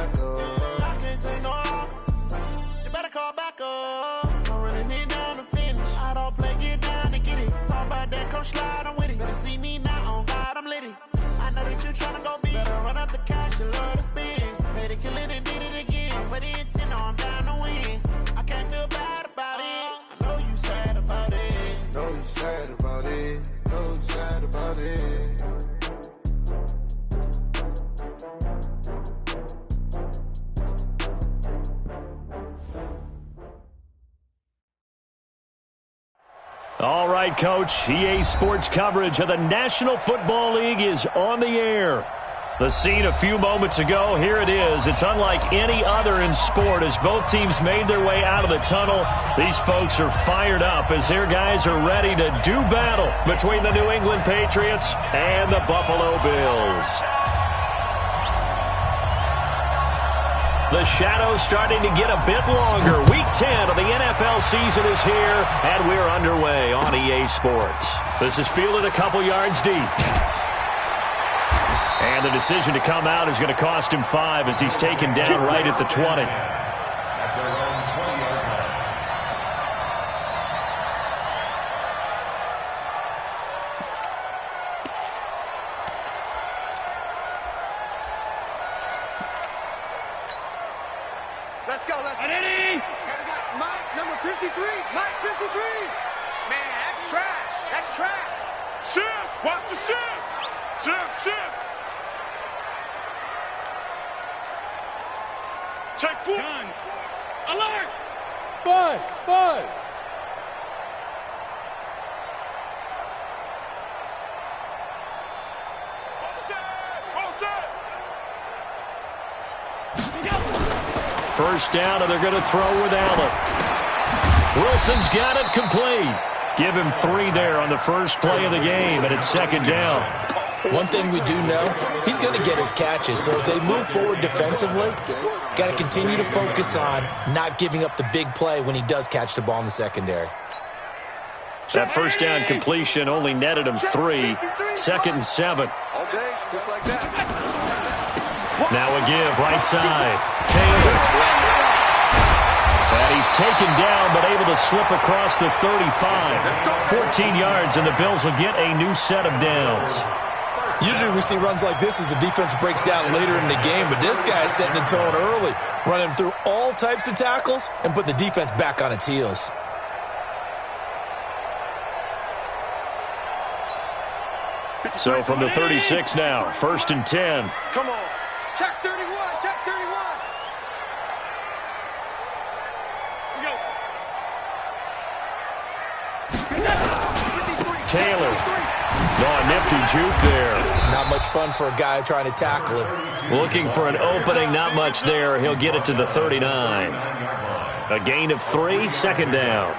back up. I can't take no loss. You better call back up. Don't really need down to finish. I don't play, get down to get it. Talk about that, come slide, I'm with it. Better see me now, on God, I'm litty. I know that you tryna go big. Better run up the cash, you love to spend. Made it, kill it, and did it again. But the intent, no, I'm down to win. I can't feel bad about it. I know you sad about it. Know you sad about it. Know you sad about it. All right, Coach. EA Sports coverage of the National Football League is on the air. The scene a few moments ago, here it is. It's unlike any other in sport as both teams made their way out of the tunnel. These folks are fired up as their guys are ready to do battle between the New England Patriots and the Buffalo Bills. The shadow's starting to get a bit longer. Week 10 of the NFL season is here, and we're underway on EA Sports. This is fielded a couple yards deep. And the decision to come out is going to cost him 5 as he's taken down right at the 20. Let's go, let's go. Mike, number 53. Mike, 53. Man, that's trash. That's trash. Shift. Watch the shift. Shift. Check 4. Gun. Alert. Buzz. First down, and they're going to throw with Allen. Wilson's got it complete. Give him 3 there on the first play of the game, and it's second down. One thing we do know, he's going to get his catches. So if they move forward defensively, got to continue to focus on not giving up the big play when he does catch the ball in the secondary. That first down completion only netted him 3. Second and 7. All day, just like that. Now a give, right side. Taylor. And he's taken down, but able to slip across the 35. 14 yards, and the Bills will get a new set of downs. Usually we see runs like this as the defense breaks down later in the game, but this guy's setting the tone early, running through all types of tackles and putting the defense back on its heels. So from the 36 now, first and 10. Come on. Check 31. Check 31. Taylor. Oh, nifty juke there. Not much fun for a guy trying to tackle it. Looking for an opening, not much there. He'll get it to the 39. A gain of 3, second down.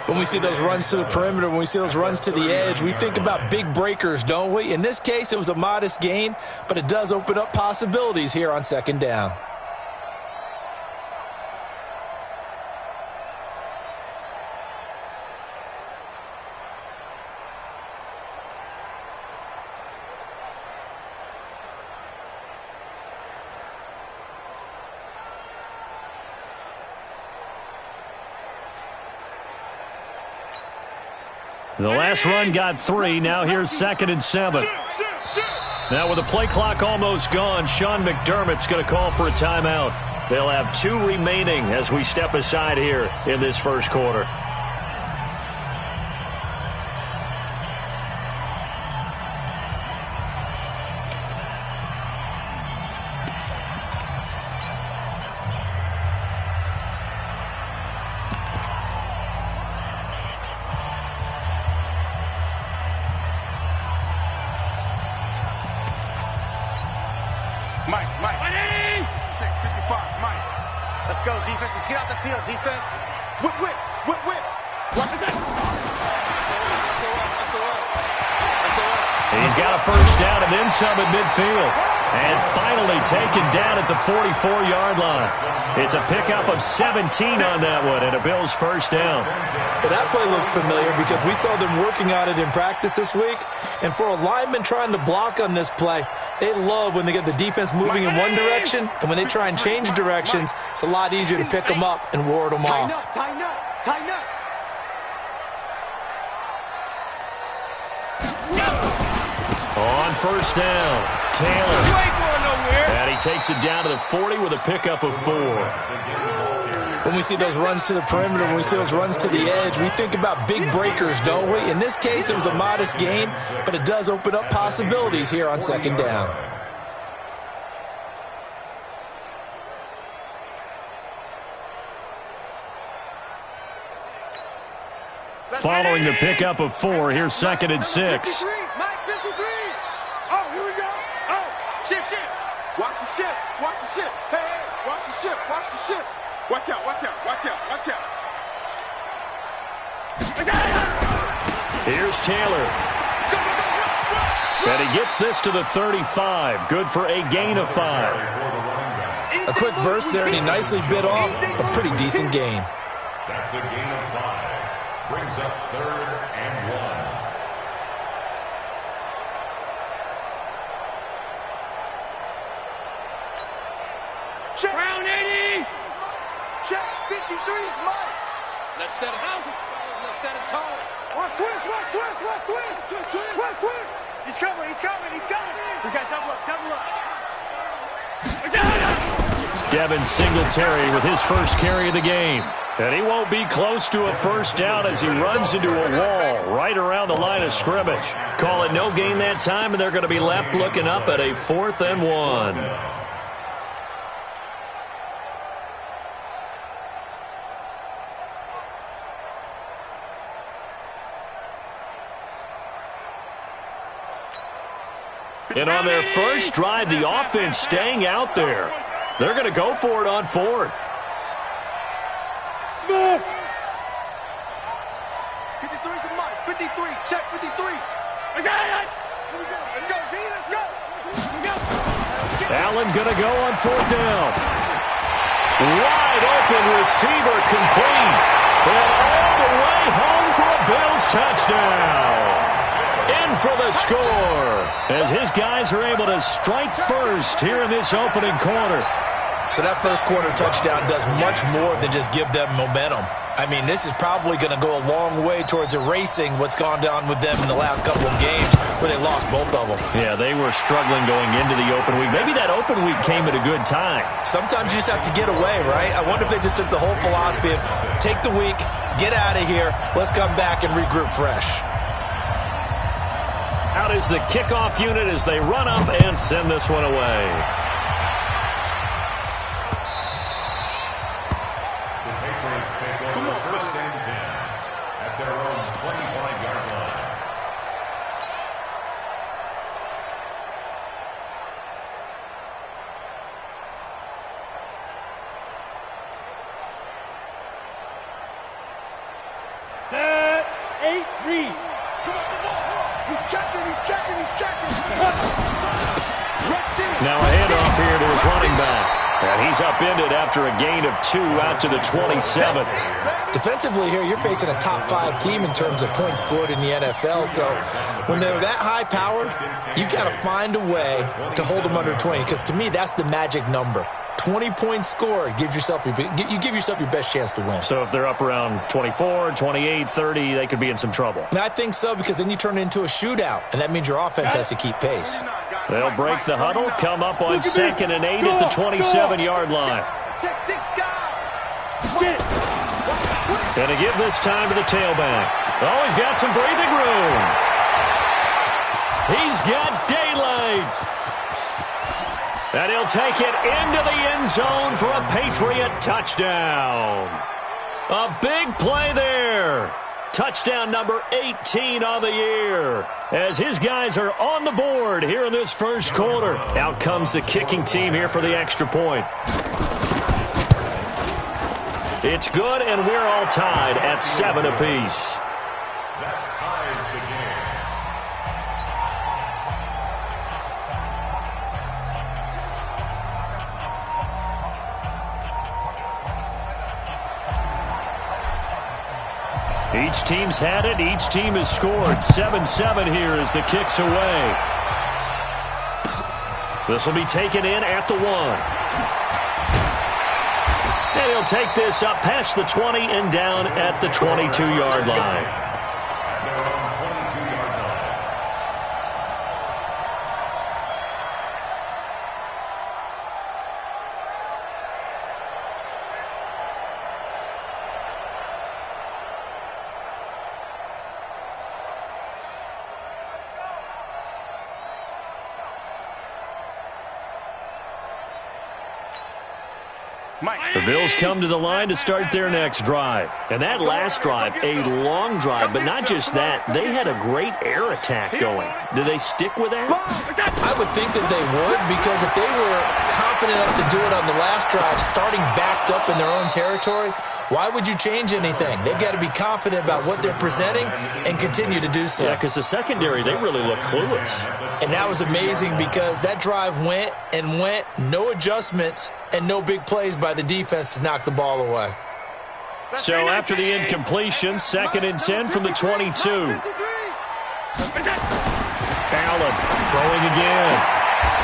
When we see those runs to the perimeter, when we see those runs to the edge, we think about big breakers, don't we? In this case, it was a modest gain, but it does open up possibilities here on second down. The last run got 3. Now here's second and 7. Now with the play clock almost gone, Sean McDermott's going to call for a timeout. They'll have 2 remaining as we step aside here in this first quarter. Mike. Check 55, Mike. Let's go, defense. Let's get out the field, defense. Whip. Watch this out. He's got a first down and then some at midfield. And finally taken down at the 44-yard line. It's a pickup of 17 on that one and a Bills first down. Well, that play looks familiar because we saw them working on it in practice this week. And for a lineman trying to block on this play, they love when they get the defense moving in one direction. And when they try and change directions, it's a lot easier to pick them up and ward them off. Tighten up, tighten up. On first down, Taylor. You ain't going nowhere. And he takes it down to the 40 with a pickup of 4. When we see those runs to the perimeter, when we see those runs to the edge, we think about big breakers, don't we? In this case, it was a modest gain, but it does open up possibilities here on second down. Following the pickup of 4, here's second and 6. Mike, 53. Oh, here we go. Oh, shift. Watch the shift. Watch the shift. Hey, watch the shift. Watch the shift. Watch out, watch out, watch out, watch out. Here's Taylor. And he gets this to the 35. Good for a gain of 5. A quick burst there, and he nicely bit off a pretty decent gain. That's a gain of 5. Brings up 3rd and 1. Check. Brown 80. Check. 53 is Mike. Let's set it out. Let's set it tall. Watch twist. He's coming. We got double up. Devin Singletary with his first carry of the game. And he won't be close to a first down as he runs into a wall right around the line of scrimmage. Call it no gain that time, and they're going to be left looking up at a 4th and 1. And on their first drive, the offense staying out there. They're going to go for it on 4th. Smith. 53 to Mike. 53. Check 53. Let's go, D. Let's go. Allen going to go on 4th down. Wide open receiver complete. And all the way home for a Bills touchdown. In for the score as his guys are able to strike first here in this opening quarter. So that first quarter touchdown does much more than just give them momentum. I mean, this is probably going to go a long way towards erasing what's gone down with them in the last couple of games where they lost both of them. Yeah, they were struggling going into the open week. Maybe that open week came at a good time. Sometimes you just have to get away, right? I wonder if they just took the whole philosophy of take the week, get out of here, let's come back and regroup fresh. Out is the kickoff unit as they run up and send this one away. The Patriots take over 1st and 10 at their own 25-yard line. Set. 8-3. He's checking. Now a handoff here to his running back. And he's upended after a gain of 2 out to the 27. Defensively here, you're facing a top 5 team in terms of points scored in the NFL. So when they're that high-powered, you got to find a way to hold them under 20. Because to me, that's the magic number. 20 points scored gives yourself you give yourself your best chance to win. So if they're up around 24, 28, 30, they could be in some trouble. And I think so, because then you turn it into a shootout, and that means your offense has to keep pace. They'll break the huddle, come up on 2nd and 8 at the 27-yard line. And to give this time to the tailback. Oh, he's got some breathing room. He's got daylight. And he'll take it into the end zone for a Patriot touchdown. A big play there. Touchdown number 18 on the year. As his guys are on the board here in this first quarter. Out comes the kicking team here for the extra point. It's good, and we're all tied at 7 apiece. That ties the game. Each team's had it. Each team has scored. 7-7 here as the kick's away. This will be taken in at the 1. And he'll take this up past the 20 and down at the 22-yard line. The Bills come to the line to start their next drive. And that last drive, a long drive, but not just that. They had a great air attack going. Do they stick with that? I would think that they would, because if they were confident enough to do it on the last drive, starting backed up in their own territory, why would you change anything? They've got to be confident about what they're presenting and continue to do so. Yeah, because the secondary, they really look clueless. And that was amazing because that drive went and went, no adjustments, and no big plays by the defense to knock the ball away. So after the incompletion, 2nd and 10 from the 22. Allen throwing again.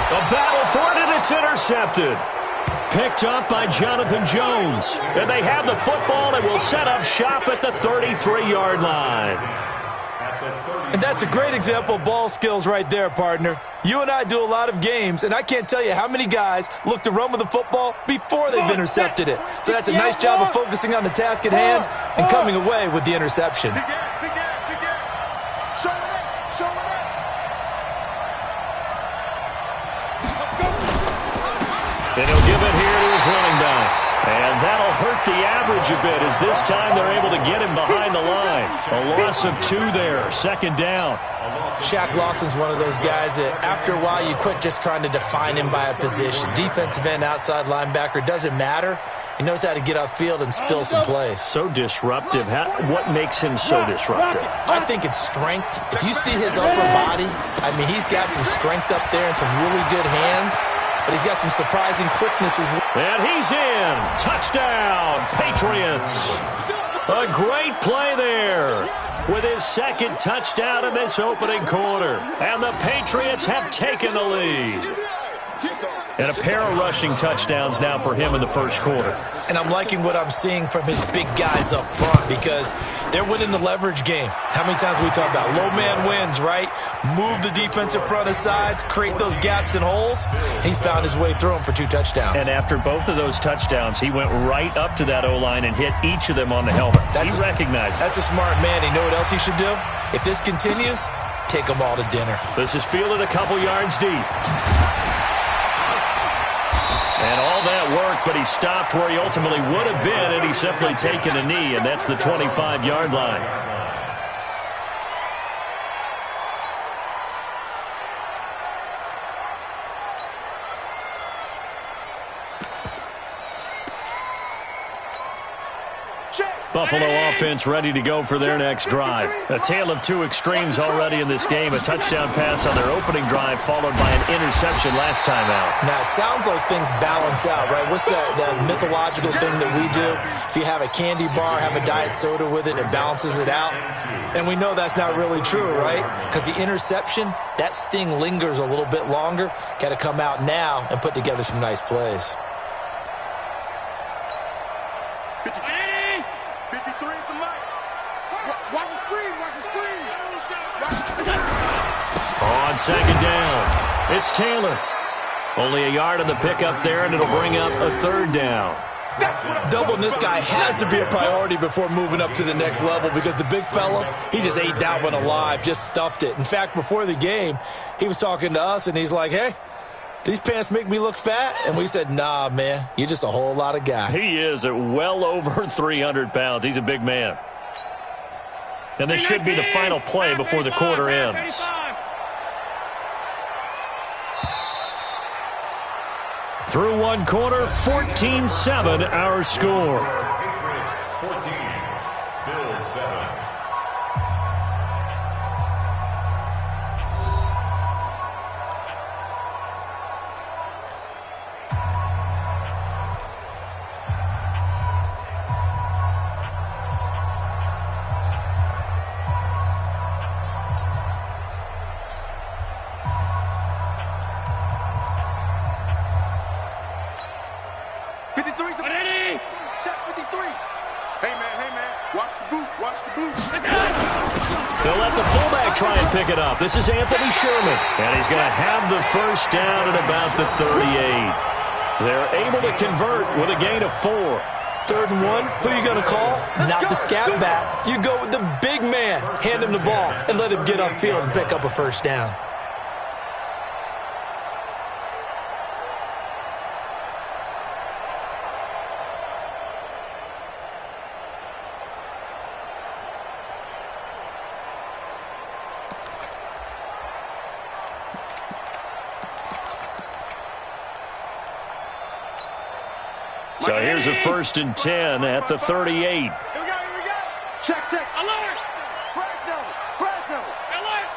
A battle for it, and it's intercepted. Picked up by Jonathan Jones. And they have the football and will set up shop at the 33-yard line. And that's a great example of ball skills right there, partner. You and I do a lot of games, and I can't tell you how many guys look to run with the football before they've intercepted it. So that's a nice job of focusing on the task at hand and coming away with the interception. Show it up. Show it up. And he'll give it here to his running back. And that'll hurt the average a bit as this time they're able to get him behind the line. A loss of 2 there, 2nd down. Shaq Lawson's one of those guys that after a while you quit just trying to define him by a position. Defensive end, outside linebacker, doesn't matter. He knows how to get upfield and spill some plays. So disruptive. What makes him so disruptive? I think it's strength. If you see his upper body, I mean, he's got some strength up there and some really good hands. But he's got some surprising quickness as well. And he's in. Touchdown, Patriots. A great play there with his 2nd touchdown in this opening quarter. And the Patriots have taken the lead. And a pair of rushing touchdowns now for him in the first quarter. And I'm liking what I'm seeing from his big guys up front because they're winning the leverage game. How many times we talk about low man wins, right? Move the defensive front aside, create those gaps and holes. He's found his way through them for 2 touchdowns. And after both of those touchdowns, he went right up to that O-line and hit each of them on the helmet. He recognized it. That's a smart man. You know what else he should do? If this continues, take them all to dinner. This is fielded a couple yards deep. And all that work, but he stopped where he ultimately would have been, and he's simply taken a knee, and that's the 25-yard line. Buffalo offense ready to go for their next drive. A tale of 2 extremes already in this game. A touchdown pass on their opening drive followed by an interception last time out. Now, it sounds like things balance out, right? What's that mythological thing that we do? If you have a candy bar, have a diet soda with it, it balances it out. And we know that's not really true, right? Because the interception, that sting lingers a little bit longer. Got to come out now and put together some nice plays. 53 at the mic. Watch the screen. Watch the screen. On 2nd down, it's Taylor. Only a yard on the pickup there, and it'll bring up a 3rd down. Doubling this guy has to be a priority before moving up to the next level because the big fella, he just ate that one alive, just stuffed it. In fact, before the game, he was talking to us, and he's like, hey, these pants make me look fat? And we said, nah, man, you're just a whole lot of guy. He is at well over 300 pounds. He's a big man. And this should be the final play before the quarter ends. Through one quarter, 14-7 our score. Patriots 14, Bills 7. 53's the check 53. Hey, man, watch the boot, watch the boot. They'll let the fullback try and pick it up. This is Anthony Sherman, and he's going to have the first down at about the 38. They're able to convert with a gain of 4. 3rd and 1, who are you going to call? Not the scat back. You go with the big man. Hand him the ball and let him get upfield and pick up a first down. So here's a 1st and 10 at the 38. Here we go. Check. Alert. Fresno. Alert.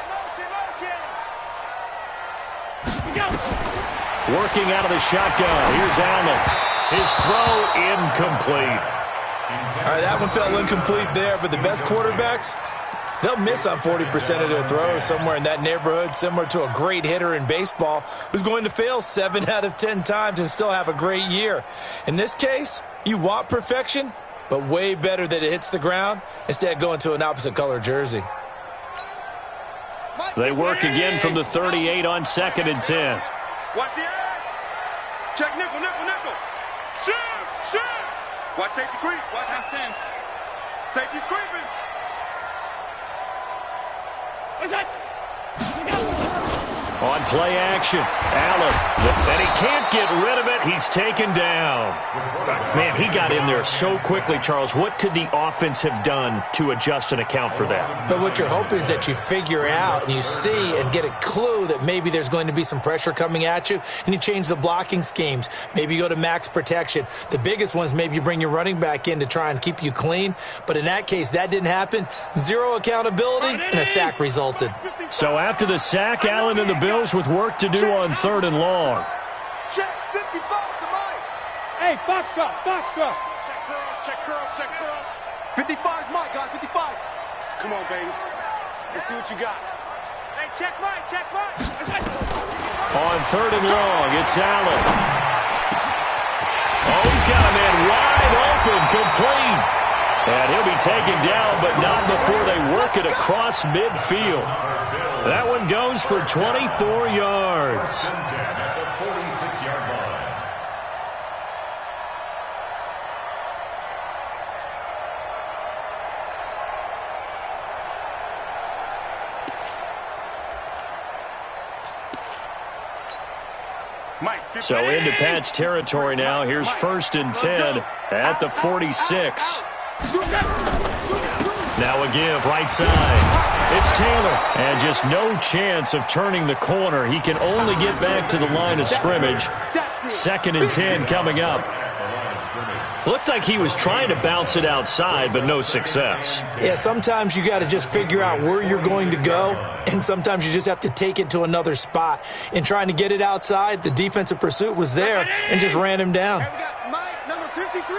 Motion. Working out of the shotgun. Here's Allen. His throw incomplete. All right, that one fell incomplete there, but the best quarterbacks, they'll miss on 40% of their throws, somewhere in that neighborhood, similar to a great hitter in baseball who's going to fail 7 out of 10 times and still have a great year. In this case, you want perfection, but way better that it hits the ground instead going to an opposite color jersey. They work again from the 38 on 2nd and 10. Watch the edge. Check nickel. Shoot. Watch safety creep. Watch that. Safety's creeping. On play action, Allen, and he can't get rid of it. He's taken down. Man, he got in there so quickly, Charles. What could the offense have done to adjust and account for that? But what you're hoping is that you figure out and you see and get a clue that maybe there's going to be some pressure coming at you, and you change the blocking schemes. Maybe you go to max protection. The biggest one is maybe you bring your running back in to try and keep you clean. But in that case, that didn't happen. 0 accountability, and a sack resulted. So after the sack, Allen and the Bills with work to do on 3rd and long. Check 55 to Mike. Hey, box drop. Check curls. 55's Mike, guys, 55. Come on, baby. Let's see what you got. Hey, check Mike. On 3rd and long, it's Allen. Oh, he's got a man wide open, complete. And he'll be taken down, but not before they work it across midfield. That one goes for 24 yards. At the 46-yard line. So into Pat's territory now. Here's 1st and 10 at the 46. Now a give right side. It's Taylor, and just no chance of turning the corner. He can only get back to the line of scrimmage. 2nd and 10 coming up. Looked like he was trying to bounce it outside, but no success. Yeah, sometimes you got to just figure out where you're going to go, and sometimes you just have to take it to another spot. In trying to get it outside, the defensive pursuit was there and just ran him down. And we got Mike, number 53.